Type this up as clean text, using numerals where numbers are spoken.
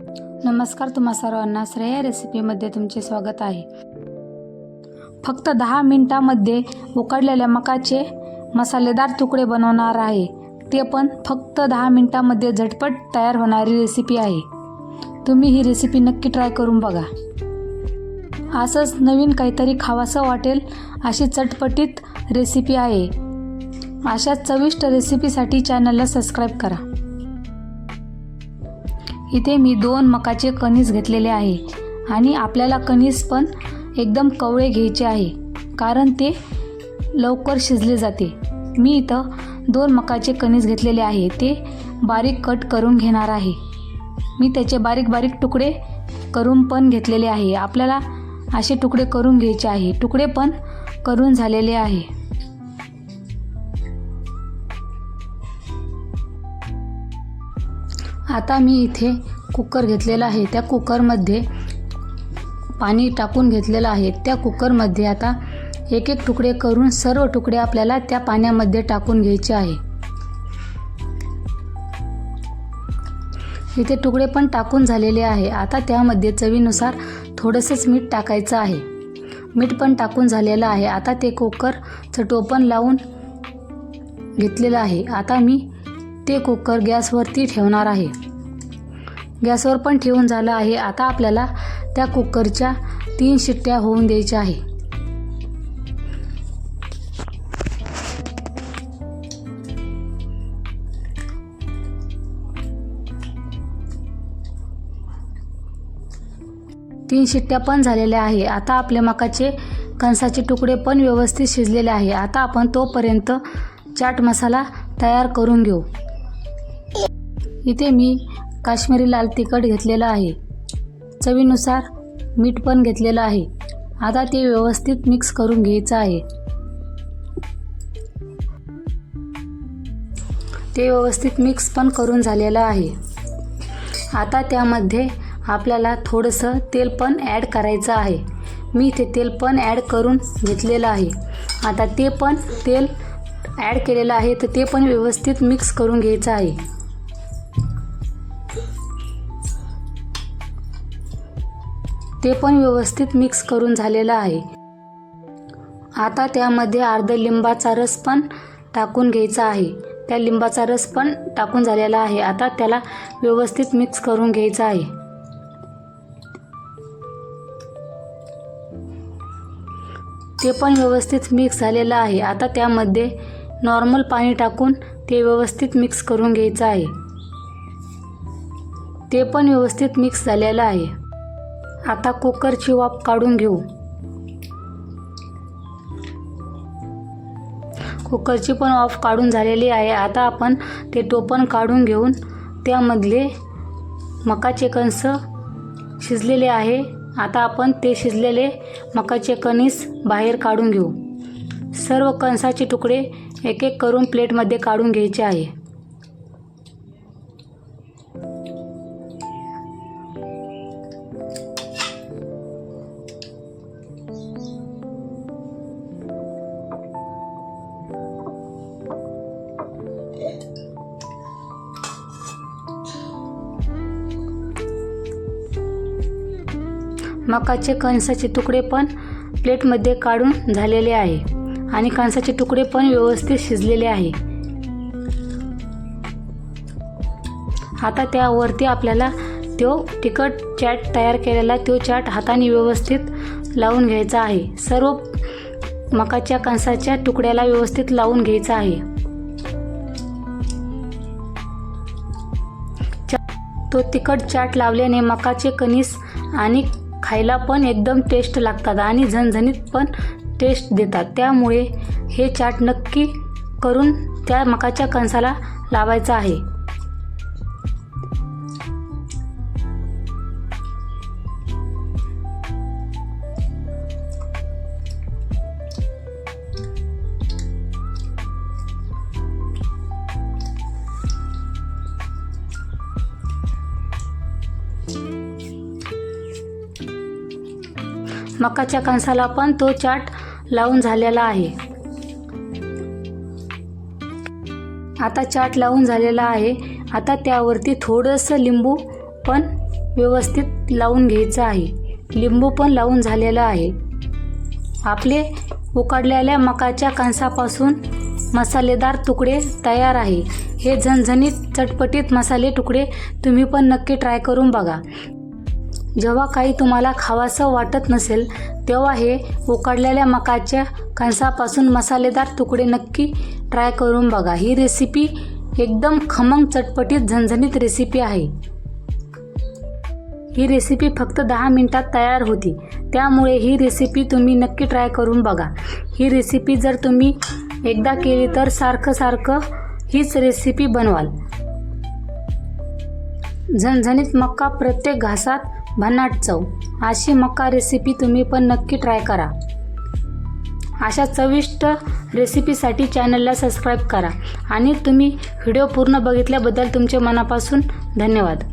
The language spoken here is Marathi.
नमस्कार, तुम्हा सर्वांना श्रेया रेसिपीमध्ये तुमचे स्वागत आहे। फक्त 10 मिनिटांमध्ये उकडलेल्या मकाचे मसालेदार तुकडे बनवणार आहे, ते पण फक्त 10 मिनिटांमध्ये झटपट तयार होणारी रेसिपी आहे। तुम्ही ही रेसिपी नक्की ट्राय करून बघा। असंच नवीन काहीतरी खावासं वाटेल अशी चटपटीत रेसिपी आहे। अशा चविष्ट रेसिपीसाठी चॅनलला सबस्क्राईब करा। इथे मी 2 मकाचे कणीस घेतलेले आहे आणि आपल्याला कणीस पण एकदम कवळे घ्यायचे आहे, कारण ते लवकर शिजले जाते। मी इथं 2 मकाचे कणीस घेतलेले आहे, ते बारीक कट करून घेणार आहे। मी त्याचे बारीक बारीक तुकडे करून पण घेतलेले आहे। आपल्याला असे तुकडे करून घ्यायचे आहे। तुकडे पण करून झालेले आहे। आता मी इथे कुकर घेतलेला आहे। त्या कुकरमध्ये पाणी टाकून घेतलेलं आहे। त्या कुकरमध्ये आता एक एक तुकडे करून सर्व तुकडे आपल्याला त्या पाण्यामध्ये टाकून घ्यायचे आहे। इथे तुकडे पण टाकून झालेले आहे। आता त्यामध्ये चवीनुसार थोडंसंच मीठ टाकायचं आहे। मीठ पण टाकून झालेलं आहे। आता ते कुकरचं टोपण लावून घेतलेलं आहे। आता मी ते कुकर गॅसवरती ठेवणार आहे। गॅसवर पण ठेवून झालं आहे। आता आपल्याला त्या कुकरच्या 3 शिट्ट्या होऊन द्यायच्या आहे। तीन शिट्ट्या पण झालेल्या आहे। आता आपले मकाचे कणसाचे तुकडे पण व्यवस्थित शिजलेले आहे। आता आपण तोपर्यंत चाट मसाला तयार करून घेऊ। इथे मी काश्मीरी लाल तिखट घेतलेलं आहे। चवीनुसार मीठ पण घेतलेलं आहे। आता ते व्यवस्थित मिक्स करून घ्यायचं आहे। ते व्यवस्थित मिक्स पण करून झालेलं आहे। आता त्यामध्ये आपल्याला थोडंसं तेल पण ॲड करायचं आहे। मी इथे तेल पण ॲड करून घेतलेलं आहे। आता ते पण तेल ॲड केलेलं आहे, तर ते पण व्यवस्थित मिक्स करून घ्यायचं आहे। ते पण व्यवस्थित मिक्स करून झालेलं आहे। आता त्यामध्ये अर्धा लिंबाचा रस पण टाकून घ्यायचा आहे। त्या लिंबाचा रस पण टाकून झालेला आहे। आता त्याला व्यवस्थित मिक्स करून घ्यायचं आहे। ते पण व्यवस्थित मिक्स झालेलं आहे। आता त्यामध्ये नॉर्मल पाणी टाकून ते व्यवस्थित मिक्स करून घ्यायचं आहे। ते पण व्यवस्थित मिक्स झालेलं आहे। आता कुकरची वाफ काढून घेऊ। कुकरची पण वाफ काढून झालेली आहे। आता आपण ते टोपण काढून घेऊन त्यामधले मकाचे कणस शिजलेले आहे। आता आपण ते शिजलेले मकाचे कणीस बाहेर काढून घेऊ। सर्व कणसाचे तुकडे एक एक करून प्लेटमध्ये काढून घ्यायचे आहे। मकाचे कणसाचे तुकडे पण प्लेटमध्ये काढून झालेले आहे आणि कणसाचे तुकडे पण व्यवस्थित शिजलेले आहे। आता त्यावरती आपल्याला तो तिखट चाट तयार केलेला तो चाट हाताने व्यवस्थित लावून घ्यायचा आहे। सर्व मकाच्या कणसाच्या तुकड्याला व्यवस्थित लावून घ्यायचा आहे। तो तिखट चाट लावल्याने मकाचे कणीस आणि खायला पण एकदम टेस्ट लागतात आणि झणझणीत पण टेस्ट देतात। त्यामुळे हे चाट नक्की करून त्या मकाच्या कणसाला लावायचा आहे। मकाच्या कणसाला पण तो चाट लावून झालेला आहे। आता चाट लावून झालेला आहे। आता त्यावरती थोडंसं लिंबू पण व्यवस्थित लावून घ्यायचं आहे. लिंबू पण लावून झालेलं आहे. आपले उकडलेल्या मकाच्या कणसापासून मसालेदार तुकडे तयार आहे. हे झणझणीत चटपटीत मसाले तुकडे तुम्ही पण नक्की ट्राय करून बघा. जेव्हा काही तुम्हाला खावासं वाटत नसेल तेव्हा हे उकडलेल्या मकाच्या कणसापासून मसालेदार तुकडे नक्की ट्राय करून बघा. ही रेसिपी एकदम खमंग चटपटीत झणझणीत रेसिपी आहे. ही रेसिपी फक्त 10 मिनिटात तयार होती. त्यामुळे ही रेसिपी तुम्ही नक्की ट्राय करून बघा. ही रेसिपी जर तुम्ही एकदा केली तर सारखं हीच रेसिपी बनवाल. झणझणीत मका प्रत्येक घासात भन्नाट चव अशी मका रेसिपी तुम्ही पण नक्की ट्राय करा. अशा चविष्ट रेसिपीसाठी चॅनलला सबस्क्राईब करा आणि तुम्ही व्हिडिओ पूर्ण बघितल्याबद्दल तुमचे मनापासून धन्यवाद.